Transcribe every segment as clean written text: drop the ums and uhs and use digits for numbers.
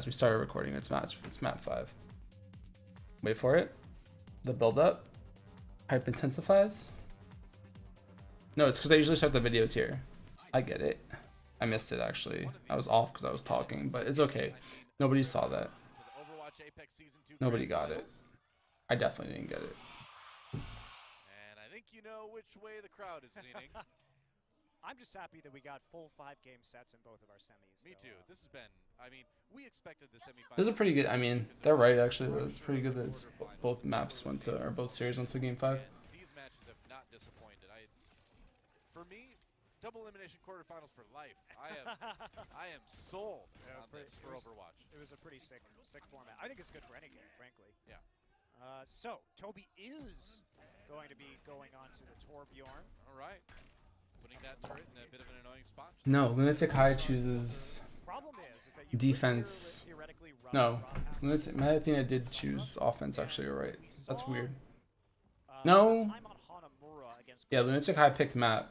As we started recording, it's map 5. Wait for it. The build up. Hype intensifies. No, it's because I usually start the videos here. I get it. I missed it actually. I was off because I was talking, but it's okay. Nobody saw that. Nobody got it. I definitely didn't get it. And I think you know which way the crowd is leaning. I'm just happy that we got full 5-game sets in both of our semis. Me too. This has been, I mean, we expected the semifinals. This is a pretty good, I mean, they're right actually. It's pretty good that it's both maps went to, or both series went to game 5. These matches have not disappointed. For me, double elimination quarterfinals for life. I am sold on this for Overwatch. It was a pretty sick format. I think it's good for any game, frankly. Yeah. So Toby is going to be going on to the Torbjorn. All right. Putting that turret in a bit of an annoying spot. No, Lunatic High chooses Problem is that you defense. No, Lunatic, Athena did choose offense actually, you're right. That's weird. No. Yeah, Lunatic High picked map.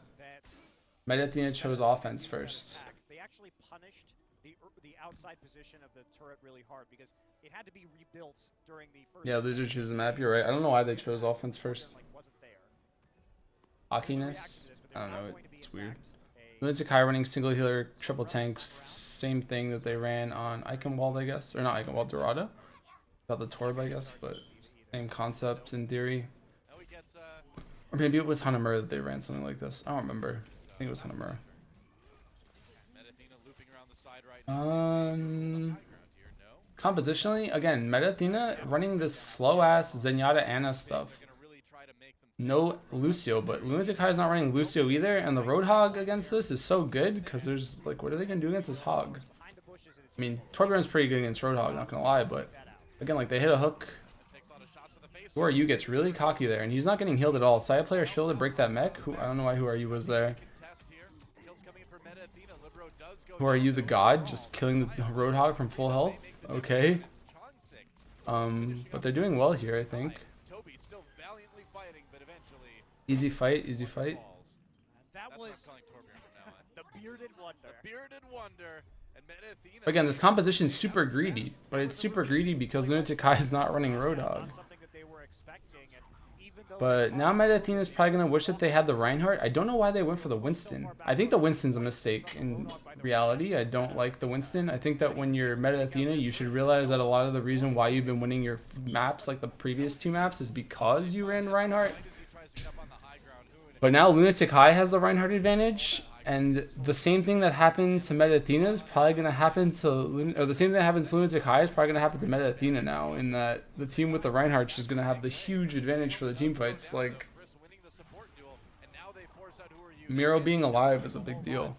Athena chose offense first. They actually punished the outside position of the turret really hard because it had to be rebuilt during the first. Yeah, Loser chooses map, you're right. I don't know why they chose offense first. Cockiness? I don't know, it's weird. Lunatic High running single healer, triple tank, same thing that they ran on Eichenwald, I guess. Or not Eichenwald, Dorado. About the Torb, I guess, but same concept in theory. Or maybe it was Hanamura that they ran something like this. I don't remember. I think it was Hanamura. Compositionally, again, Athena running this slow-ass Zenyatta Ana stuff. No Lucio, but Lunatic High is not running Lucio either, and the Roadhog against this is so good, because there's, like, what are they going to do against this Hog? I mean, Torbjorn's pretty good against Roadhog, not going to lie, but, again, like, they hit a hook. Who Are You gets really cocky there, and he's not getting healed at all. Side player should be able to break that mech. I don't know why Who Are You was there. Who Are You the god, just killing the Roadhog from full health? Okay. But they're doing well here, I think. Easy fight, easy fight. That was the bearded wonder. The bearded wonder. And Athena. Again, this composition is super greedy, but it's super greedy because Lunatic High is not running Roadhog. But now Athena is probably going to wish that they had the Reinhardt. I don't know why they went for the Winston. I think the Winston's a mistake in reality. I don't like the Winston. I think that when you're Athena, you should realize that a lot of the reason why you've been winning your maps, like the previous 2 maps, is because you ran Reinhardt. But now Lunatic High has the Reinhardt advantage, and the same thing that happened to Athena is probably going to happen to, or the same thing that happens to Lunatic High is probably going to happen to Athena now, in that the team with the Reinhardt is going to have the huge advantage for the team fights. Like, Miro being alive is a big deal.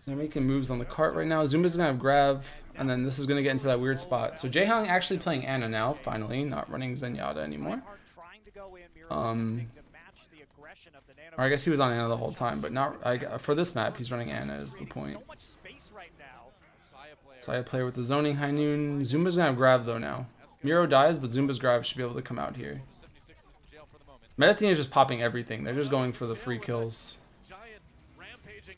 They're making moves on the cart right now. Zumba's going to have grab, and then this is going to get into that weird spot. So Jaehong actually playing Ana now, finally, not running Zenyatta anymore. Or I guess he was on Ana the whole time, but not for this map, he's running Ana is the point. Saya player with the zoning high noon. Zumba's going to have grab though now. Miro dies, but Zumba's grab should be able to come out here. Athena is just popping everything. They're just going for the free kills.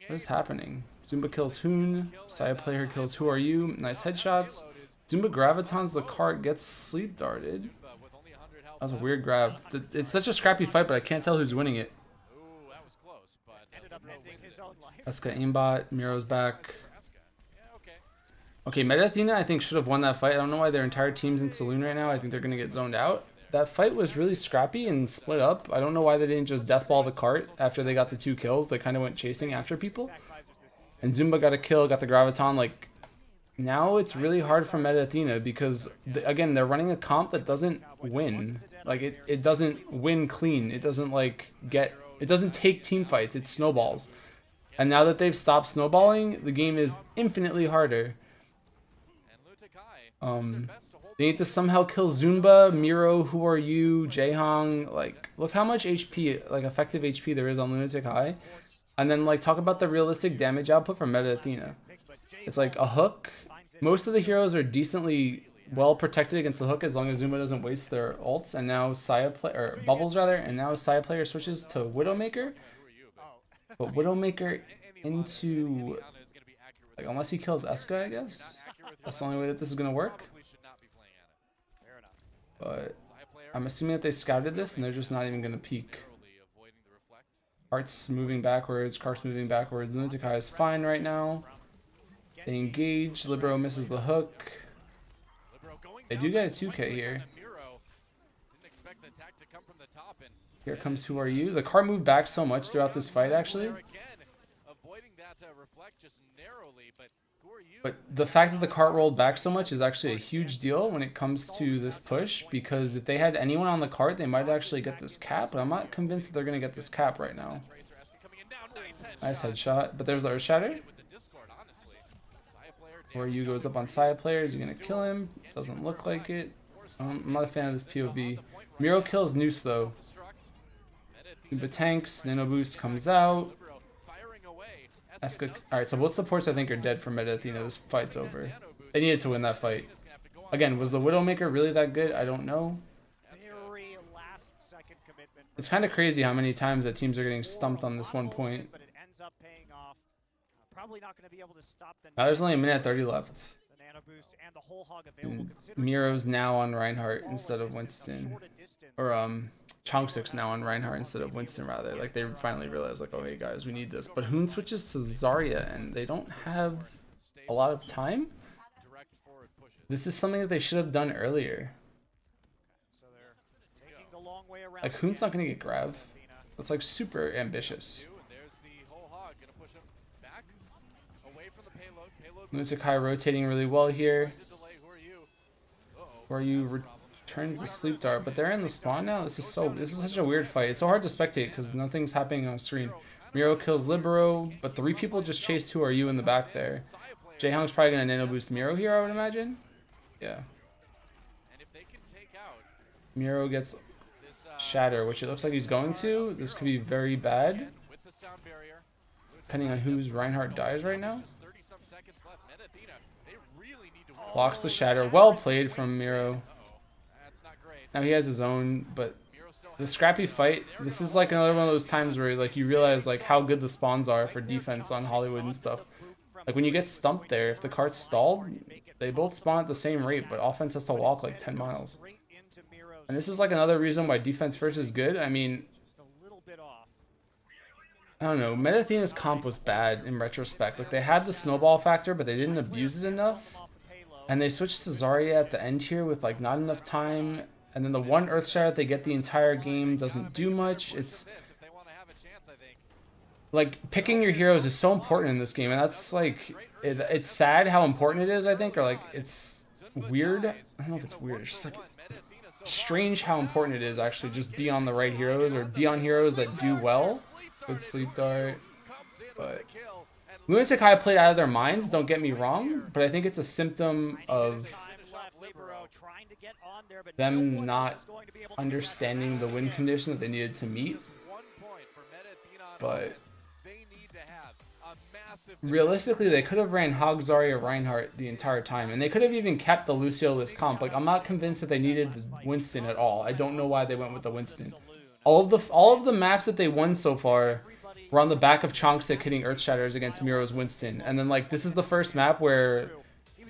What is happening? Zumba kills Hoon. Saya player kills Who Are You. Nice headshots. Zumba gravitons the cart, gets sleep darted. That was a weird grab. It's such a scrappy fight, but I can't tell who's winning it. Eska aimbot. Miro's back. Okay, Athena I think should have won that fight. I don't know why their entire team's in Saloon right now. I think they're going to get zoned out. That fight was really scrappy and split up. I don't know why they didn't just deathball the cart after they got the 2 kills. They kind of went chasing after people. And Zumba got a kill, got the graviton. Like, now it's really hard for Athena because, again, they're running a comp that doesn't win. Like, it doesn't win clean. It doesn't, like, it doesn't take team fights. It snowballs. And now that they've stopped snowballing, the game is infinitely harder. They need to somehow kill Zumba, Miro, Who Are You, Jaehong. Like, look how much HP, like effective HP there is on Lunatic High. And then, like, talk about the realistic damage output from Athena. It's like a hook. Most of the heroes are decently well protected against the hook as long as Zumba doesn't waste their ults. And now Bubbles rather, and now Saya player switches to Widowmaker. But Widowmaker into Like, unless he kills Eska, I guess. That's the only way that this is going to work. But I'm assuming that they scouted this and they're just not even going to peek. Kart's moving backwards. Kart's moving backwards. Lunatic is fine right now. They engage. Libero misses the hook. They do get a 2K here. Here comes Who Are You? The car moved back so much throughout this fight, actually. But the fact that the cart rolled back so much is actually a huge deal when it comes to this push, because if they had anyone on the cart, they might actually get this cap, but I'm not convinced that they're going to get this cap right now. Nice headshot, but there's the Earth Shatter. Who Are You goes up on side players. You're going to kill him. Doesn't look like it. I'm not a fan of this POV. Miro kills Noose, though. But tanks, Nano Boost comes out. Alright, so both supports I think are dead for Meta Athena. This fight's over. They needed to win that fight. Again, was the Widowmaker really that good? I don't know. It's kind of crazy how many times that teams are getting stumped on this one point. Now there's only a minute 30 left. And Miro's now on Reinhardt instead of Winston. Or Chongsik's now on Reinhardt instead of Winston, rather. Like, they finally realized, like, oh, hey, guys, we need this. But Hoon switches to Zarya, and they don't have a lot of time. This is something that they should have done earlier. Like, Hoon's not going to get Grav. That's, like, super ambitious. Lunatic rotating really well here. Who Are You returns the sleep dart, but they're in the spawn now. This is such a weird fight. It's so hard to spectate because nothing's happening on screen. Miro kills Libero, but 3 people just chased Who Are You in the back there. Jaehong's probably gonna nano boost Miro here, I would imagine. Yeah. Miro gets Shatter, which it looks like he's going to. This could be very bad, depending on whose Reinhardt dies right now. Blocks the Shatter. Well played from Miro. Now he has his own, but the scrappy fight, this is like another one of those times where like you realize like how good the spawns are for defense on Hollywood and stuff. Like when you get stumped there, if the cart's stalled, they both spawn at the same rate, but offense has to walk like 10 miles. And this is like another reason why defense first is good. I mean, I don't know, Meta Athena's comp was bad in retrospect. Like they had the snowball factor, but they didn't abuse it enough. And they switched to Zarya at the end here with like not enough time. And then the one Earth Shatter they get the entire game doesn't do much. It's like picking your heroes is so important in this game, and that's like it's sad how important it is, I think, or like it's weird. I don't know if it's weird. It's just like it's strange how important it is actually just be on the right heroes or be on heroes that do well with Sleep Dart. But Lunatic played out of their minds, don't get me wrong, but I think it's a symptom of them not understanding the win condition that they needed to meet. But realistically, they could have ran Hog, Zarya, Reinhardt the entire time, and they could have even kept the Lucio-less comp. Like, I'm not convinced that they needed the Winston at all. I don't know why they went with the Winston. All of the maps that they won so far were on the back of Chongsik hitting Earth Shatters against Miro's Winston, and then like this is the first map where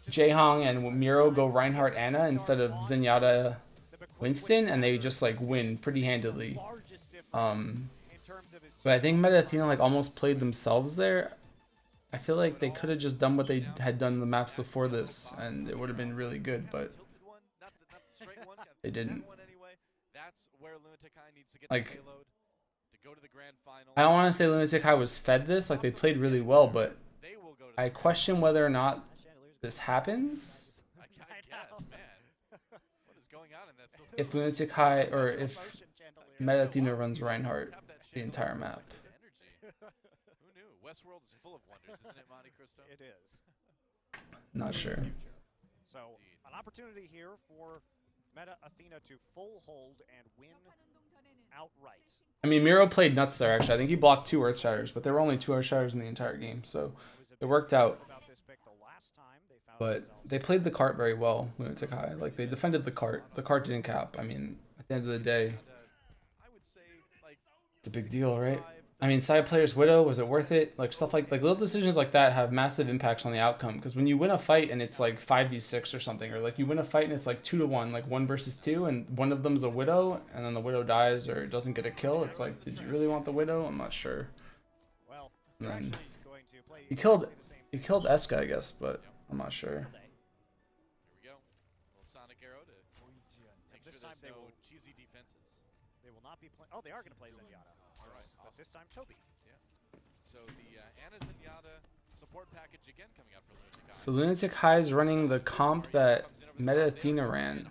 Jaehong and Miro go Reinhardt Anna instead of Zenyatta Winston, and they just like win pretty handedly. But I think Meta Athena like almost played themselves there. I feel like they could have just done what they had done in the maps before this, and it would have been really good, but they didn't. Like, I don't want to say Lunatic was fed this, like they played really well, but I question whether or not this happens. If Lunatic or if Meta Athena runs Reinhardt the entire map. Who knew? Westworld is full of wonders, isn't it, Monte Cristo? It is. Not sure. So, an opportunity here for Meta Athena to full hold and win outright. I mean, Miro played nuts there, actually. I think he blocked 2 Earth Shatters, but there were only 2 Earth Shatters in the entire game, so it worked out. But they played the cart very well, Lunatic High. Like, they defended the cart. The cart didn't cap. I mean, at the end of the day, it's a big deal, right? I mean, side player's Widow, was it worth it? Like stuff like little decisions like that have massive impacts on the outcome. Because when you win a fight and it's like 5v6 or something, or like you win a fight and it's like 2-1, like 1 versus 2, and one of them's a Widow, and then the Widow dies or doesn't get a kill, it's like, did you really want the Widow? I'm not sure. Well, And then going to play he killed Eska, I guess, but I'm not sure. Here we go. Little Sonic arrow to make this sure time there's they no will- cheesy defenses. They will not be playing. Oh, they are going to play Zenyatta. All right, But awesome. this time, Toby. So the Anna Zenyatta support package again coming out for Lunatic. So Lunatic High is running the comp that Meta Athena ran,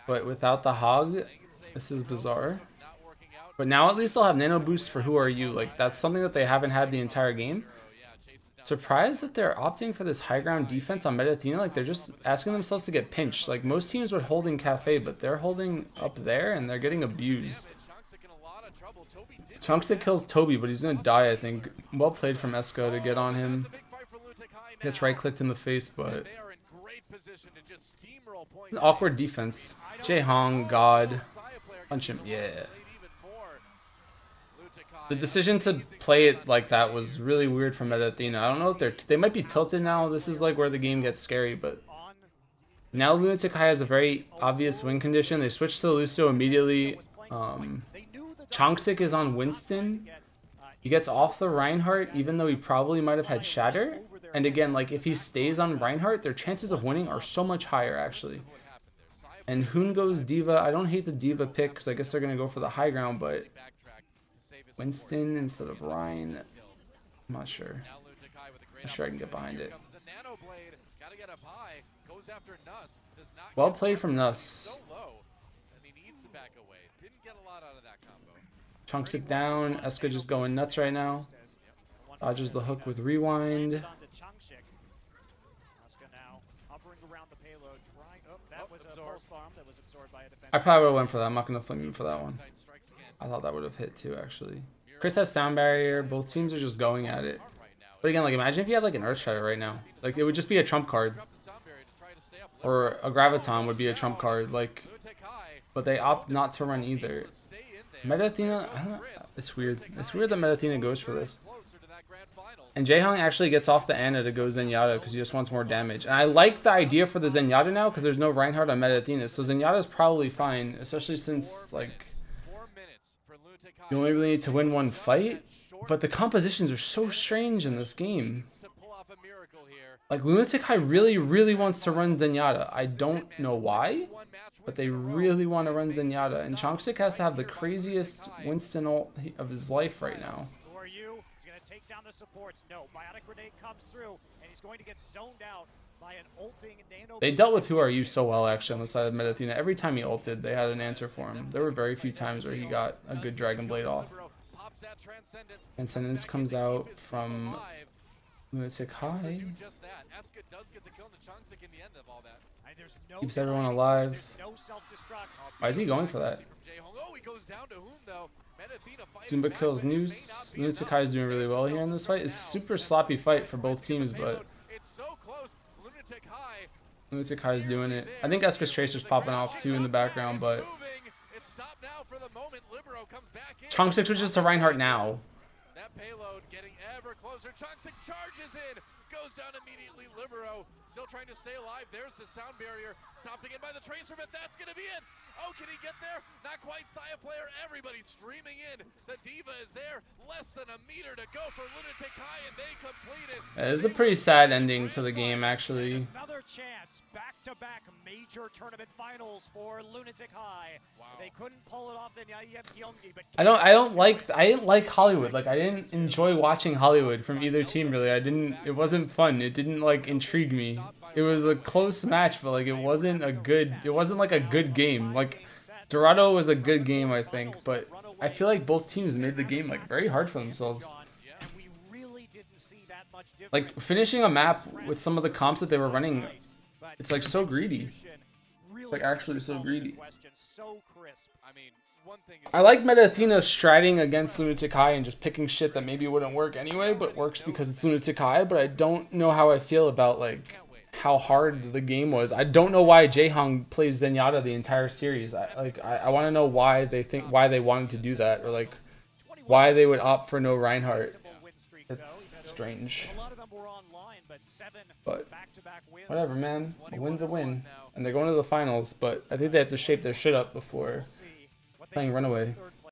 but without the Hog. This is bizarre. But now at least they'll have Nano Boost for Who Are You. Like, that's something that they haven't had the entire game. Surprised that they're opting for this high ground defense on Meta Athena. Like, they're just asking themselves to get pinched. Like, most teams would holding Cafe, but they're holding up there and they're getting abused. Chunkstick kills Toby, but he's gonna die, I think. Well played from Esko to get on him. Gets right clicked in the face, but an awkward defense. Jae-Hong, God. Punch him, yeah. The decision to play it like that was really weird from Meta Athena. I don't know if they might be tilted now. This is like where the game gets scary, but now Lunatic High has a very obvious win condition. They switched to Lucio immediately. Chongsik is on Winston. He gets off the Reinhardt, even though he probably might have had Shatter. And again, like, if he stays on Reinhardt, their chances of winning are so much higher, actually. And Hoon goes D.Va. I don't hate the D.Va pick, because I guess they're going to go for the high ground, but Winston instead of Ryan, I'm not sure. I'm sure I can get behind it. Well played from Nuss. Chunks it down. Eska just going nuts right now. Dodges the hook with rewind. I probably would have went for that. I'm not going to flame him for that one. I thought that would have hit too, actually. Chris has sound barrier. Both teams are just going at it. But again, like, imagine if you had like an Earth Shatter right now. Like, it would just be a trump card. Or a Graviton would be a trump card. Like, but they opt not to run either. Meta Athena, I don't know. It's weird. It's weird that Meta Athena goes for this. And Jae-Hong actually gets off the Anna to go Zenyatta because he just wants more damage. And I like the idea for the Zenyatta now because there's no Reinhardt on Meta Athena. So Zenyatta's probably fine, especially since, like, you only really need to win one fight. But the compositions are so strange in this game. Like, Lunatic High really, really wants to run Zenyatta. I don't know why, but they really want to run Zenyatta. And Chongsik has to have the craziest Winston ult of his life right now. Take down the supports. No, Biotic Grenade comes through, and he's going to get zoned out by an ulting Nano. They dealt with Who Are You so well, actually, on the side of Meta Athena. Every time he ulted, they had an answer for him. There were very few times where he got a good Dragon Blade off. Transcendence comes out from Lunatic High. Keeps everyone alive. Why is he going for that? Zumba kills Noose. Lunatic High is doing really well here in this fight. It's a super sloppy fight for both teams, but Lunatic High is doing it. I think Eska's Tracer's popping off too in the background, but Chongsik switches to Reinhardt now. That payload getting ever closer. Chongsik charges in. Goes down immediately. Libero still trying to stay alive. There's the sound barrier. Stopping in by the Tracer, but that's going to be it. Oh, can he get there? Not quite. Saya player. Everybody's streaming in. The D.Va is there. Less than a meter to go for Lunatic High, and they complete it. It is a pretty sad ending to the game, actually. Another chance. Back-to-back major tournament finals for Lunatic High. Wow. They couldn't pull it off in Yongi, but I didn't like Hollywood. Like, I didn't enjoy watching Hollywood from either team, really. It wasn't fun. It didn't, like, intrigue me. It was a close match, but, like, it wasn't like a good game. Like, Dorado was a good game, I think, but I feel like both teams made the game, like, very hard for themselves. Like, finishing a map with some of the comps that they were running, it's, like, so greedy. Like, actually so greedy. I like Meta Athena striding against Lunatic High and just picking shit that maybe wouldn't work anyway, but works because it's Lunatic High, but I don't know how I feel about, like, how hard the game was. I don't know why Jae-Hong plays Zenyatta the entire series. I want to know why they wanted to do that, or, like, why they would opt for no Reinhardt. It's strange. But whatever, man. A win's a win. And they're going to the finals, but I think they have to shape their shit up before playing Runaway.